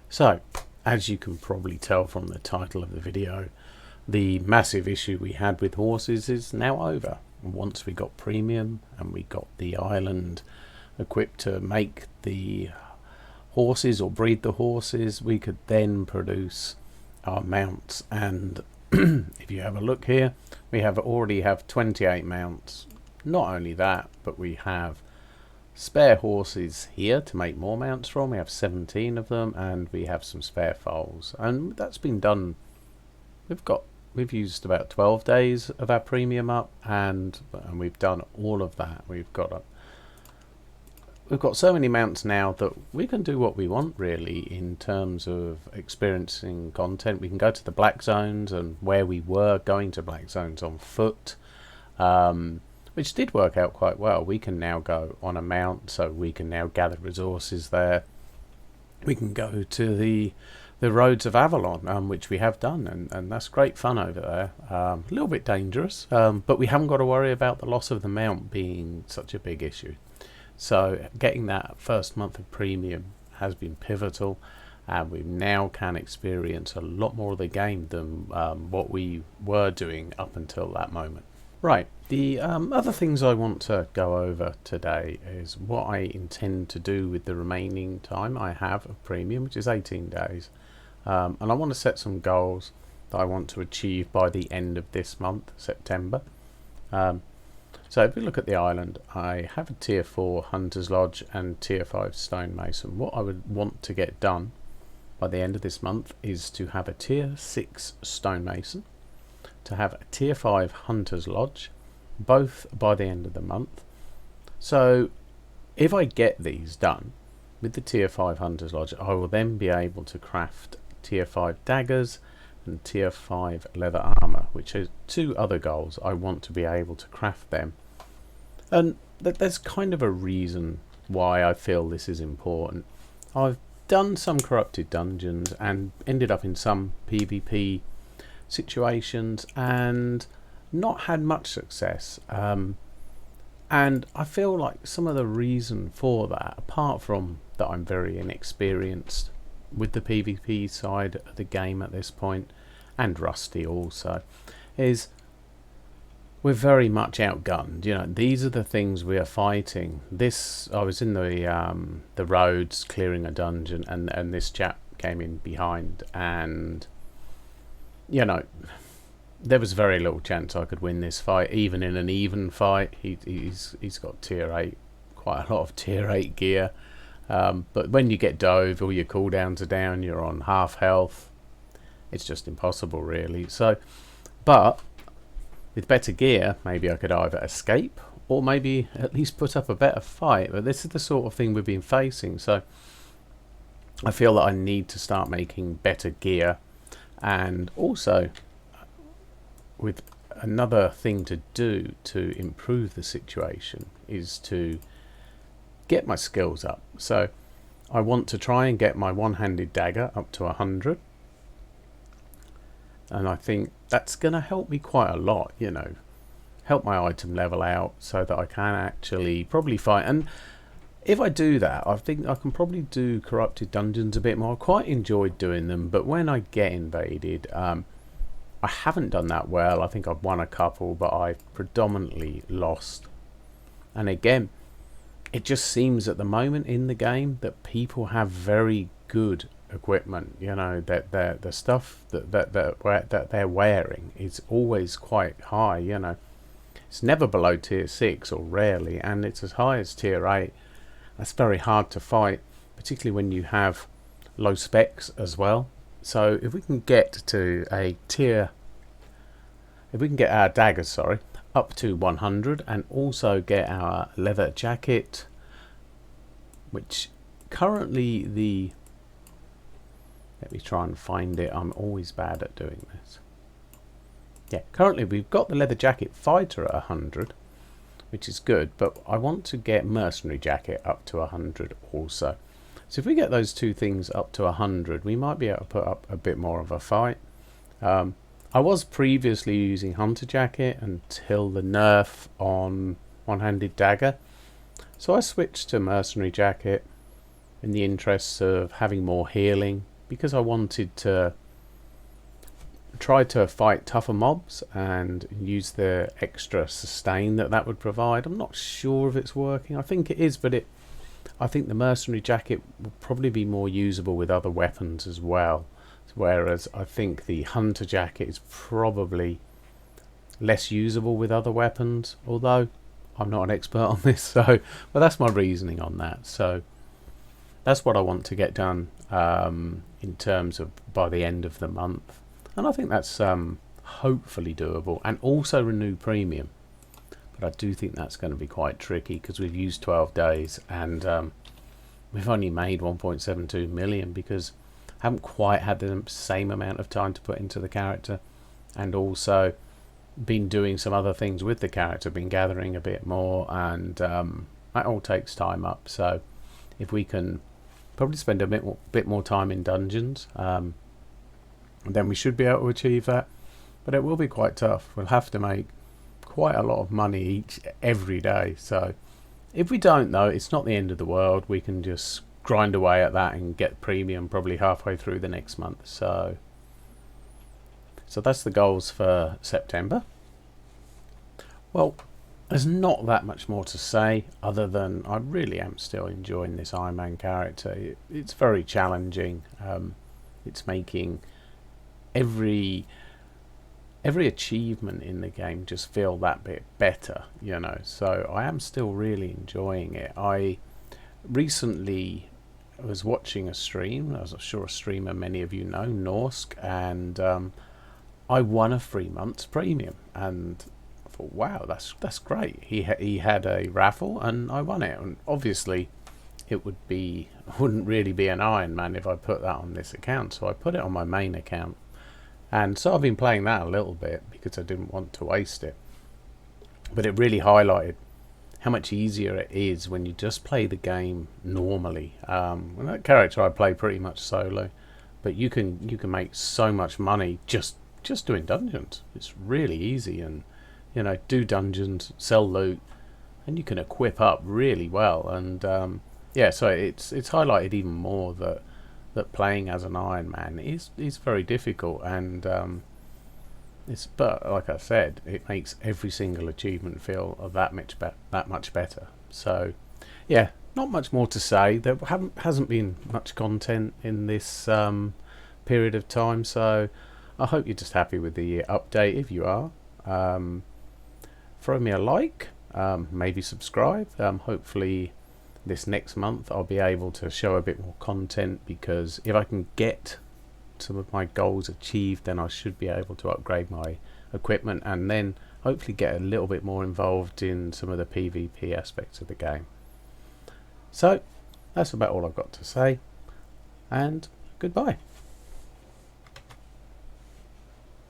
So, as you can probably tell from the title of the video, the massive issue we had with horses is now over. Once we got premium and we got the island equipped to make the horses or breed the horses, we could then produce our mounts. And if you have a look here, we already have 28 mounts. Not only that, but we have spare horses here to make more mounts from. We have 17 of them, and we have some spare foals, and that's been done. We've used about 12 days of our premium up, and we've done all of that. We've got so many mounts now that we can do what we want, really, in terms of experiencing content. We can go to the black zones, and where we were going to black zones on foot, which did work out quite well, we can now go on a mount, so we can now gather resources there. We can go to the roads of Avalon, which we have done, and that's great fun over there. A little bit dangerous, but we haven't got to worry about the loss of the mount being such a big issue. So getting that first month of premium has been pivotal, and we now can experience a lot more of the game than what we were doing up until that moment. Right, the other things I want to go over today is what I intend to do with the remaining time I have of premium, which is 18 days. And I want to set some goals that I want to achieve by the end of this month, September. So if we look at the island, I have a tier 4 Hunter's Lodge and tier 5 Stonemason. What I would want to get done by the end of this month is to have a tier 6 Stonemason, to have a tier 5 Hunter's Lodge, both by the end of the month. So if I get these done with the tier 5 Hunter's Lodge, I will then be able to craft tier 5 daggers and tier 5 leather armor, which are two other goals. I want to be able to craft them, and there's kind of a reason why I feel this is important. I've done some corrupted dungeons and ended up in some PvP situations and not had much success, and I feel like some of the reason for that, apart from that I'm very inexperienced with the PvP side of the game at this point, and rusty also, is we're very much outgunned. You know, these are the things we are fighting. I was in the roads clearing a dungeon, and this chap came in behind, and you know, there was very little chance I could win this fight, even in an even fight. He's got tier 8, quite a lot of tier 8 gear, but when you get dove, all your cooldowns are down, you're on half health, it's just impossible, really. So, but with better gear, maybe I could either escape or maybe at least put up a better fight. But this is the sort of thing we've been facing, so I feel that I need to start making better gear. And also, with another thing to do to improve the situation is to get my skills up. So I want to try and get my one-handed dagger up to 100, and I think that's going to help me quite a lot, you know, help my item level out so that I can actually probably fight. And if I do that, I think I can probably do corrupted dungeons a bit more. I quite enjoyed doing them, but when I get invaded, I haven't done that well. I think I've won a couple, but I've predominantly lost. And again, it just seems at the moment in the game that people have very good equipment. You know, that the stuff that they're wearing is always quite high. You know, it's never below tier 6 or rarely, and it's as high as tier 8. That's very hard to fight, particularly when you have low specs as well. So if we can get to if we can get our daggers, up to 100, and also get our leather jacket, which currently let me try and find it. I'm always bad at doing this. Yeah, currently we've got the leather jacket fighter at 100, which is good, but I want to get mercenary jacket up to 100 also. So if we get those two things up to 100, we might be able to put up a bit more of a fight. I was previously using hunter jacket until the nerf on one-handed dagger, so I switched to mercenary jacket in the interests of having more healing because I wanted to try to fight tougher mobs and use the extra sustain that would provide. I'm not sure if it's working. I think it is, but I think the mercenary jacket will probably be more usable with other weapons as well, whereas I think the hunter jacket is probably less usable with other weapons, although I'm not an expert on this, but that's my reasoning on that. So that's what I want to get done in terms of by the end of the month, and I think that's hopefully doable, and also renew premium. But I do think that's going to be quite tricky because we've used 12 days and we've only made 1.72 million because I haven't quite had the same amount of time to put into the character, and also been doing some other things with the character, been gathering a bit more, and that all takes time up. So if we can probably spend a bit more time in dungeons, then we should be able to achieve that. But it will be quite tough. We'll have to make quite a lot of money every day. So if we don't, though, it's not the end of the world. We can just grind away at that and get premium probably halfway through the next month. So that's the goals for September. Well, there's not that much more to say other than I really am still enjoying this Ironman character. It's very challenging. It's making every achievement in the game just feel that bit better, so I am still really enjoying it. I recently was watching a stream, as I'm sure a streamer many of you know, Norsk, and I won a 3 months premium, and I thought, wow, that's great. He had a raffle and I won it, and obviously it wouldn't really be an Ironman if I put that on this account, so I put it on my main account. And so I've been playing that a little bit because I didn't want to waste it. But it really highlighted how much easier it is when you just play the game normally. With that character I play pretty much solo, but you can make so much money just doing dungeons. It's really easy, and do dungeons, sell loot, and you can equip up really well. And so it's highlighted even more that playing as an Ironman is very difficult, and but like I said, it makes every single achievement feel that much better. So yeah, not much more to say. There hasn't been much content in this period of time, so I hope you're just happy with the update. If you are, throw me a like, maybe subscribe. Hopefully this next month I'll be able to show a bit more content, because if I can get some of my goals achieved, then I should be able to upgrade my equipment and then hopefully get a little bit more involved in some of the PvP aspects of the game. So that's about all I've got to say, and goodbye.